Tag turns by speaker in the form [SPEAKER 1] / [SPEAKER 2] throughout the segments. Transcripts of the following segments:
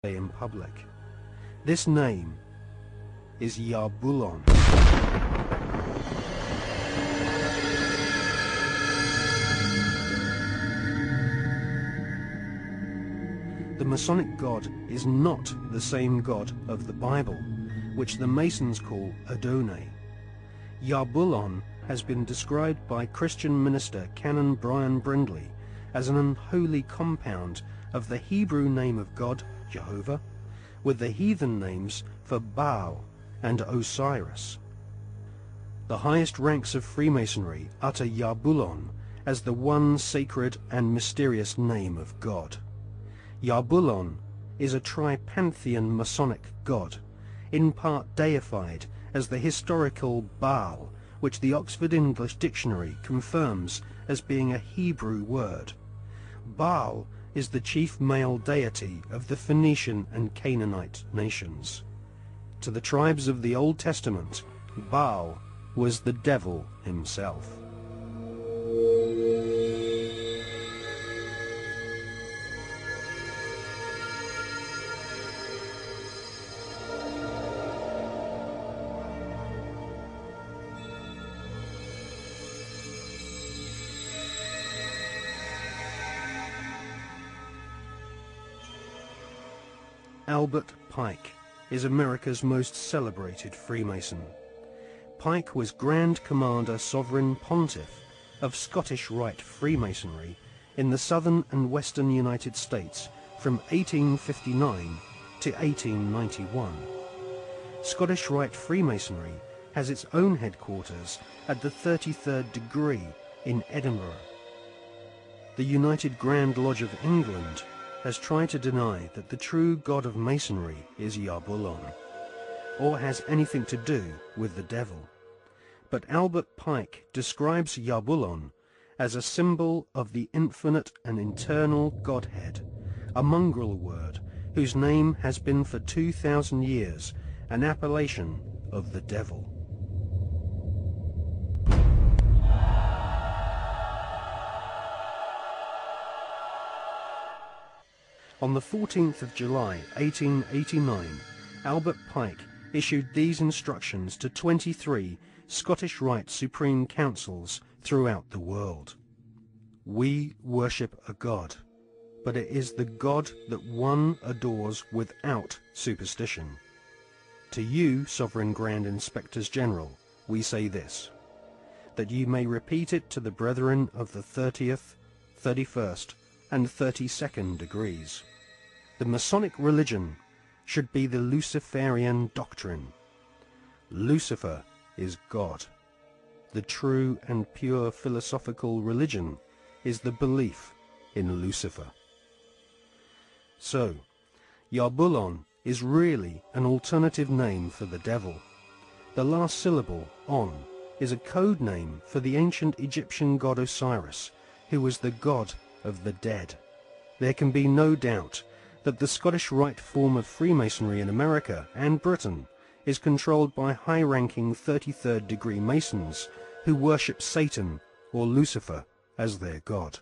[SPEAKER 1] in public. This name is Yarbulon. The Masonic God is not the same God of the Bible, which the Masons call Adonai. Yarbulon has been described by Christian minister Canon Brian Brindley as an unholy compound of the Hebrew name of God, Jehovah, with the heathen names for Baal and Osiris. The highest ranks of Freemasonry utter Yarbulon as the one sacred and mysterious name of God. Yarbulon is a tripantheon Masonic god, in part deified as the historical Baal, which the Oxford English Dictionary confirms as being a Hebrew word. Baal is the chief male deity of the Phoenician and Canaanite nations. To the tribes of the Old Testament, Baal was the devil himself. Albert Pike is America's most celebrated Freemason. Pike was Grand Commander Sovereign Pontiff of Scottish Rite Freemasonry in the southern and western United States from 1859 to 1891. Scottish Rite Freemasonry has its own headquarters at the 33rd degree in Edinburgh. The United Grand Lodge of England has tried to deny that the true god of Masonry is Yarbulon, or has anything to do with the devil. But Albert Pike describes Yarbulon as a symbol of the infinite and eternal Godhead, a mongrel word whose name has been for 2,000 years an appellation of the devil. On the 14th of July 1889, Albert Pike issued these instructions to 23 Scottish Rite Supreme Councils throughout the world. We worship a God, but it is the God that one adores without superstition. To you, Sovereign Grand Inspectors General, we say this, that you may repeat it to the brethren of the 30th, 31st, and 32nd degrees. The Masonic religion should be the Luciferian doctrine. Lucifer is God. The true and pure philosophical religion is the belief in Lucifer. So, Yarbulon is really an alternative name for the devil. The last syllable, on, is a code name for the ancient Egyptian god Osiris, who was the god of the dead. There can be no doubt that the Scottish Rite form of Freemasonry in America and Britain is controlled by high-ranking 33rd degree Masons who worship Satan or Lucifer as their god.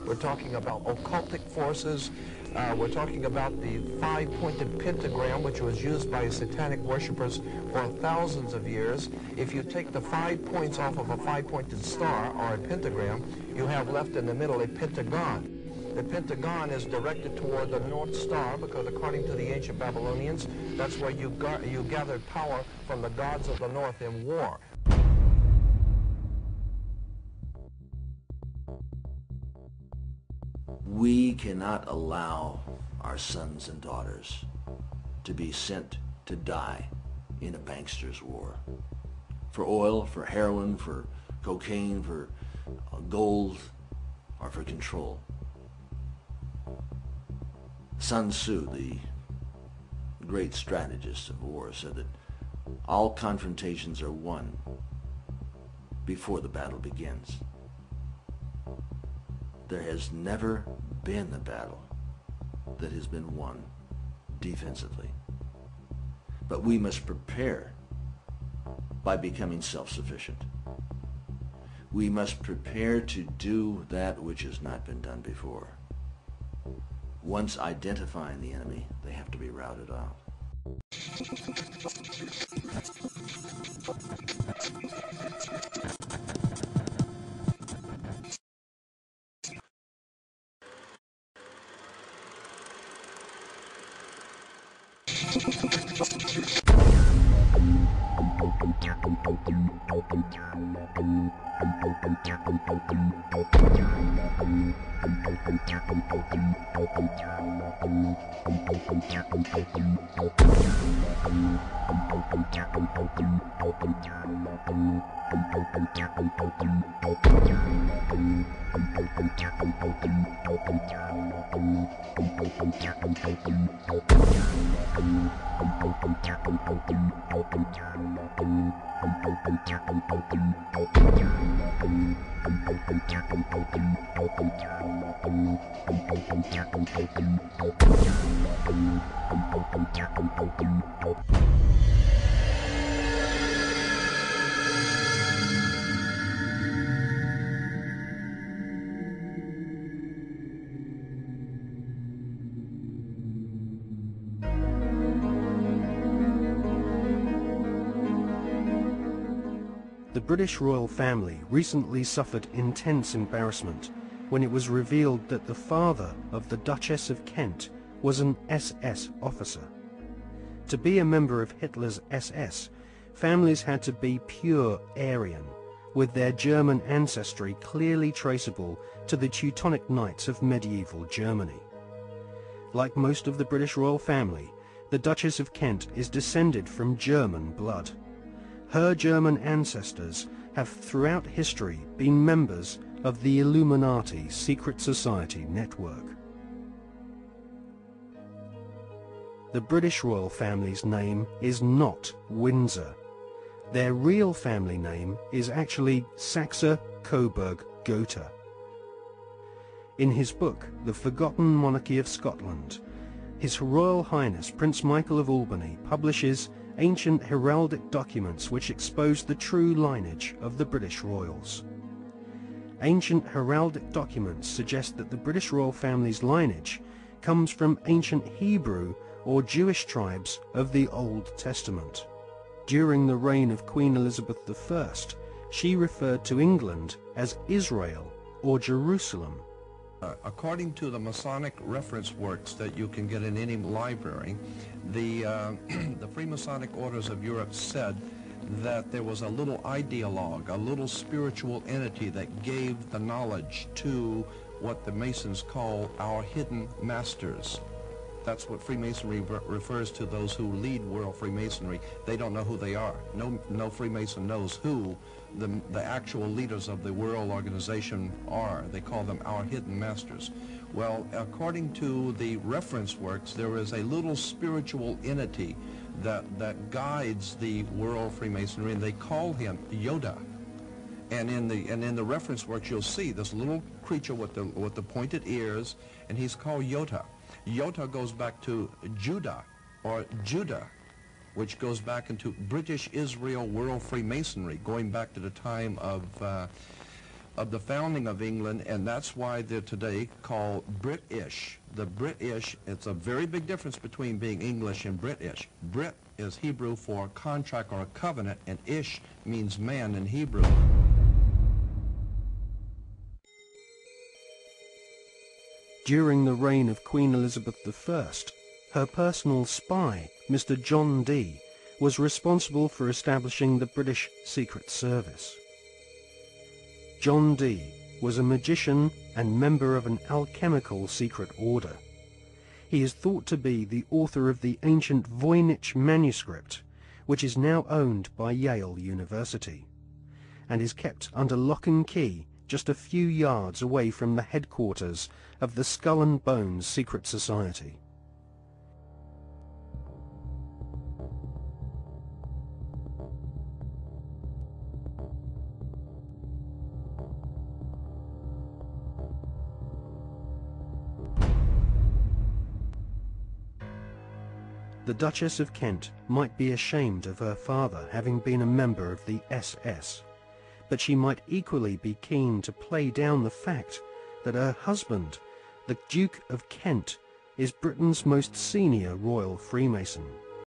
[SPEAKER 2] We're talking about occultic forces. We're talking about the five-pointed pentagram, which was used by satanic worshippers for thousands of years. If you take the 5 points off of a five-pointed star or a pentagram, you have left in the middle a pentagon. The pentagon is directed toward the North Star because, according to the ancient Babylonians, that's where you gathered power from the gods of the North in war.
[SPEAKER 3] We cannot allow our sons and daughters to be sent to die in a bankster's war. For oil, for heroin, for cocaine, for gold, or for control. Sun Tzu, the great strategist of war, said that all confrontations are won before the battle begins. There has never been a battle that has been won defensively. But we must prepare by becoming self-sufficient. We must prepare to do that which has not been done before. Once identifying the enemy, they have to be routed out.
[SPEAKER 1] The British royal family recently suffered intense embarrassment when it was revealed that the father of the Duchess of Kent was an SS officer. To be a member of Hitler's SS, families had to be pure Aryan, with their German ancestry clearly traceable to the Teutonic Knights of medieval Germany. Like most of the British royal family, the Duchess of Kent is descended from German blood. Her German ancestors have throughout history been members of the Illuminati secret society network. The British royal family's name is not Windsor. Their real family name is actually Saxe-Coburg-Gotha. In his book, The Forgotten Monarchy of Scotland, His Royal Highness Prince Michael of Albany publishes ancient heraldic documents which expose the true lineage of the British royals. Ancient heraldic documents suggest that the British royal family's lineage comes from ancient Hebrew or Jewish tribes of the Old Testament. During the reign of Queen Elizabeth I, she referred to England as Israel or Jerusalem.
[SPEAKER 2] According to the Masonic reference works that you can get in any library, the Freemasonic Orders of Europe said that there was a little ideologue, a little spiritual entity that gave the knowledge to what the Masons call our hidden masters. That's what Freemasonry refers to those who lead world Freemasonry. They don't know who they are. No Freemason knows who the actual leaders of the world organization are. They call them our hidden masters. Well, according to the reference works, there is a little spiritual entity that guides the world Freemasonry, and they call him Yoda. And in the reference works, you'll see this little creature with the pointed ears, and he's called Yota. Yota goes back to Judah, or Judah, which goes back into British Israel World Freemasonry, going back to the time of the founding of England, and that's why they're today called British. The British, it's a very big difference between being English and British. Brit is Hebrew for contract or a covenant, and Ish means man in Hebrew.
[SPEAKER 1] During the reign of Queen Elizabeth I, her personal spy, Mr. John Dee, was responsible for establishing the British Secret Service. John Dee was a magician and member of an alchemical secret order. He is thought to be the author of the ancient Voynich manuscript, which is now owned by Yale University, and is kept under lock and key just a few yards away from the headquarters of the Skull and Bones Secret Society. The The Duchess of Kent might be ashamed of her father having been a member of the SS, but she might equally be keen to play down the fact that her husband, the Duke of Kent, is Britain's most senior royal Freemason.